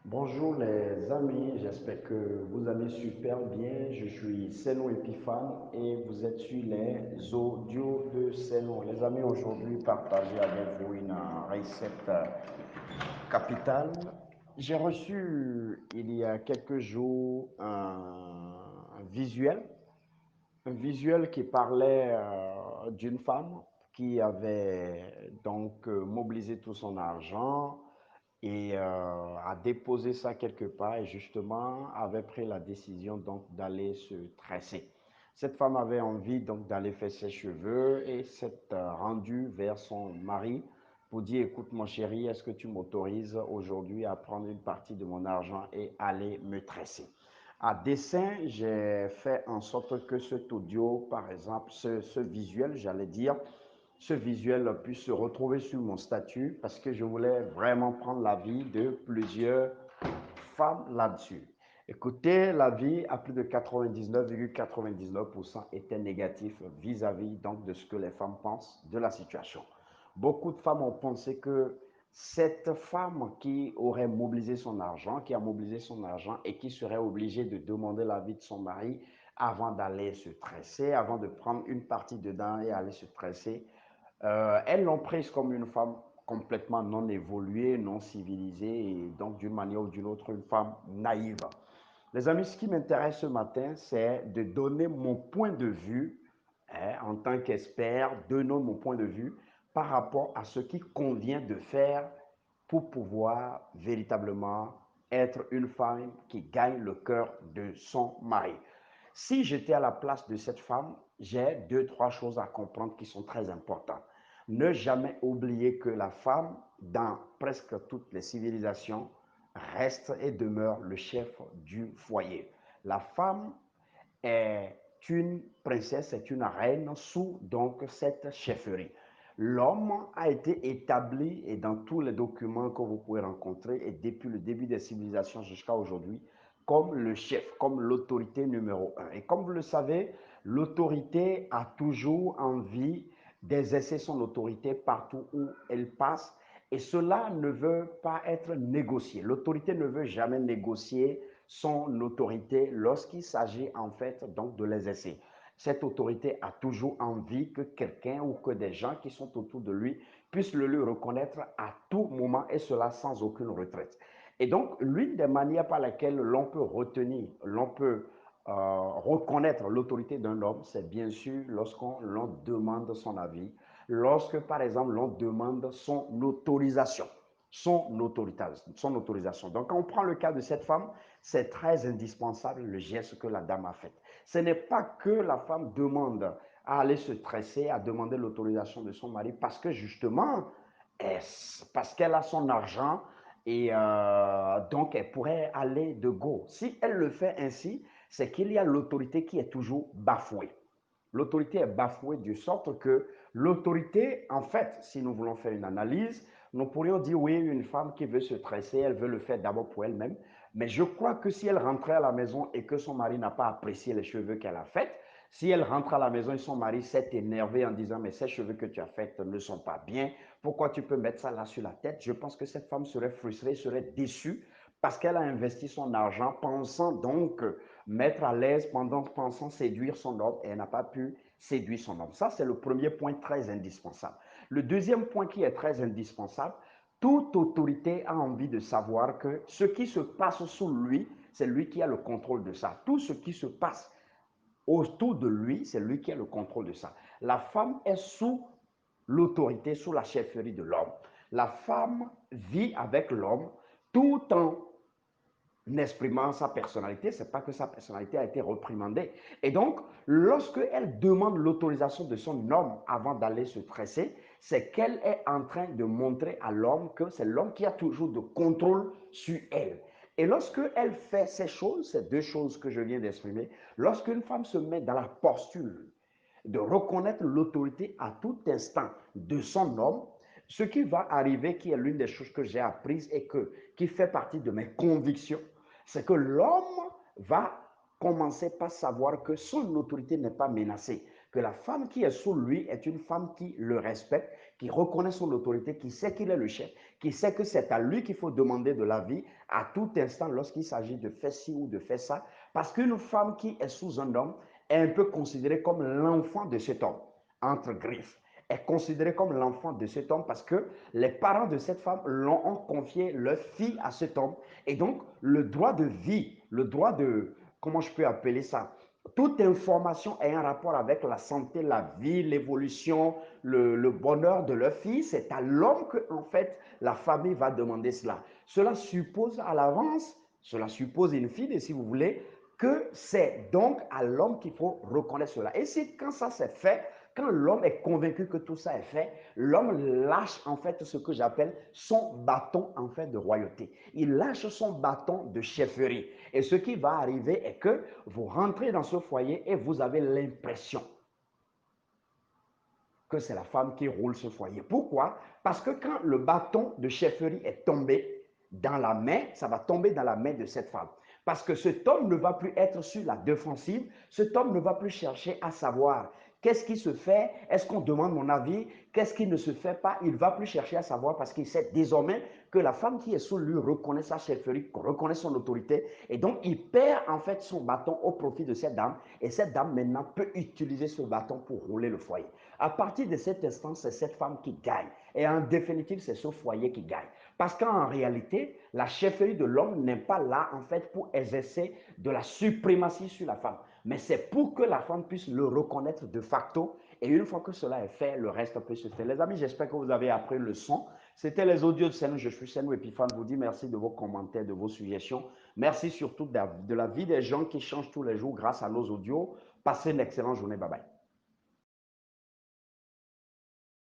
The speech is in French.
Bonjour les amis, j'espère que vous allez super bien. Je suis Seno Epiphane et vous êtes sur les audios de Seno. Les amis, aujourd'hui, partager avec vous une recette capitale. J'ai reçu il y a quelques jours un visuel qui parlait d'une femme qui avait donc mobilisé tout son argent et a déposé ça quelque part et justement avait pris la décision donc d'aller se tresser. Cette femme avait envie donc d'aller faire ses cheveux et s'est rendue vers son mari pour dire écoute mon chéri, est-ce que tu m'autorises aujourd'hui à prendre une partie de mon argent et aller me tresser? À dessein, j'ai fait en sorte que cet audio, par exemple, ce visuel, j'allais dire, ce visuel puisse se retrouver sur mon statut parce que je voulais vraiment prendre l'avis de plusieurs femmes là-dessus. Écoutez, l'avis à plus de 99,99% était négatif vis-à-vis donc de ce que les femmes pensent de la situation. Beaucoup de femmes ont pensé que cette femme qui aurait mobilisé son argent, qui a mobilisé son argent et qui serait obligée de demander l'avis de son mari avant d'aller se tresser, avant de prendre une partie dedans et aller se tresser, elles l'ont prise comme une femme complètement non évoluée, non civilisée et donc d'une manière ou d'une autre une femme naïve. Les amis, ce qui m'intéresse ce matin, c'est de donner mon point de vue en tant qu'expert, donner mon point de vue par rapport à ce qui convient de faire pour pouvoir véritablement être une femme qui gagne le cœur de son mari. Si j'étais à la place de cette femme, j'ai deux, trois choses à comprendre qui sont très importantes. Ne jamais oublier que la femme, dans presque toutes les civilisations, reste et demeure le chef du foyer. La femme est une princesse, est une reine sous donc cette chefferie. L'homme a été établi et dans tous les documents que vous pouvez rencontrer et depuis le début des civilisations jusqu'à aujourd'hui comme le chef, comme l'autorité numéro un. Et comme vous le savez, l'autorité a toujours envie d'exercer son autorité partout où elle passe et cela ne veut pas être négocié. L'autorité ne veut jamais négocier son autorité lorsqu'il s'agit en fait donc de l'exercer. Cette autorité a toujours envie que quelqu'un ou que des gens qui sont autour de lui puissent le lui reconnaître à tout moment et cela sans aucune retraite. Et donc, l'une des manières par lesquelles l'on peut retenir, l'on peut reconnaître l'autorité d'un homme, c'est bien sûr lorsqu'on l'on demande son avis, lorsque par exemple l'on demande son autorisation. Son autorisation. Donc, quand on prend le cas de cette femme, c'est très indispensable le geste que la dame a fait. Ce n'est pas que la femme demande à aller se tresser, à demander l'autorisation de son mari, parce que justement, parce qu'elle a son argent et donc elle pourrait aller de go. Si elle le fait ainsi, c'est qu'il y a l'autorité qui est toujours bafouée. L'autorité est bafouée de sorte que l'autorité, en fait, si nous voulons faire une analyse, nous pourrions dire oui, une femme qui veut se tresser, elle veut le faire d'abord pour elle-même. Mais je crois que si elle rentrait à la maison et que son mari n'a pas apprécié les cheveux qu'elle a faits, si elle rentre à la maison et son mari s'est énervé en disant mais ces cheveux que tu as faits ne sont pas bien, pourquoi tu peux mettre ça là sur la tête? Je pense que cette femme serait frustrée, serait déçue parce qu'elle a investi son argent pensant donc mettre à l'aise, pensant séduire son homme et elle n'a pas pu séduire son homme. Ça, c'est le premier point très indispensable. Le deuxième point qui est très indispensable, toute autorité a envie de savoir que ce qui se passe sous lui, c'est lui qui a le contrôle de ça. Tout ce qui se passe autour de lui, c'est lui qui a le contrôle de ça. La femme est sous l'autorité, sous la chefferie de l'homme. La femme vit avec l'homme tout en n'exprimant sa personnalité, c'est pas que sa personnalité a été reprimandée. Et donc, lorsque elle demande l'autorisation de son homme avant d'aller se tresser, c'est qu'elle est en train de montrer à l'homme que c'est l'homme qui a toujours de contrôle sur elle. Et lorsque elle fait ces choses, ces deux choses que je viens d'exprimer, lorsqu'une femme se met dans la posture de reconnaître l'autorité à tout instant de son homme, ce qui va arriver, qui est l'une des choses que j'ai apprises et qui fait partie de mes convictions, c'est que l'homme va commencer par savoir que son autorité n'est pas menacée. que la femme qui est sous lui est une femme qui le respecte, qui reconnaît son autorité, qui sait qu'il est le chef, qui sait que c'est à lui qu'il faut demander de la vie à tout instant lorsqu'il s'agit de faire ci ou de faire ça. Parce qu'une femme qui est sous un homme est un peu considérée comme l'enfant de cet homme, entre griffes, est considérée comme l'enfant de cet homme parce que les parents de cette femme l'ont confié leur fille à cet homme. Et donc, le droit de vie, le droit de, comment je peux appeler ça, toute information ayant un rapport avec la santé, la vie, l'évolution, le bonheur de leur fille, c'est à l'homme que, en fait, la famille va demander cela. Cela suppose à l'avance, cela suppose une fille, si vous voulez, que c'est donc à l'homme qu'il faut reconnaître cela. Et si quand ça s'est fait, quand l'homme est convaincu que tout ça est fait, l'homme lâche en fait ce que j'appelle son bâton en fait de royauté. Il lâche son bâton de chefferie. Et ce qui va arriver est que vous rentrez dans ce foyer et vous avez l'impression que c'est la femme qui roule ce foyer. Pourquoi? Parce que quand le bâton de chefferie est tombé dans la main, ça va tomber dans la main de cette femme. Parce que cet homme ne va plus être sur la défensive, cet homme ne va plus chercher à savoir qu'est-ce qui se fait, est-ce qu'on demande mon avis, qu'est-ce qui ne se fait pas, il ne va plus chercher à savoir parce qu'il sait désormais que la femme qui est sous lui reconnaît sa chefferie, reconnaît son autorité et donc il perd en fait son bâton au profit de cette dame et cette dame maintenant peut utiliser ce bâton pour rouler le foyer. À partir de cet instant, c'est cette femme qui gagne. Et en définitive, c'est ce foyer qui gagne. Parce qu'en réalité, la chefferie de l'homme n'est pas là, en fait, pour exercer de la suprématie sur la femme. Mais c'est pour que la femme puisse le reconnaître de facto. Et une fois que cela est fait, le reste peut se faire. Les amis, j'espère que vous avez appris le son. C'était les audios de Senou. Je suis Senou Epiphane. Je vous dis merci de vos commentaires, de vos suggestions. Merci surtout de la vie des gens qui changent tous les jours grâce à nos audios. Passez une excellente journée. Bye bye.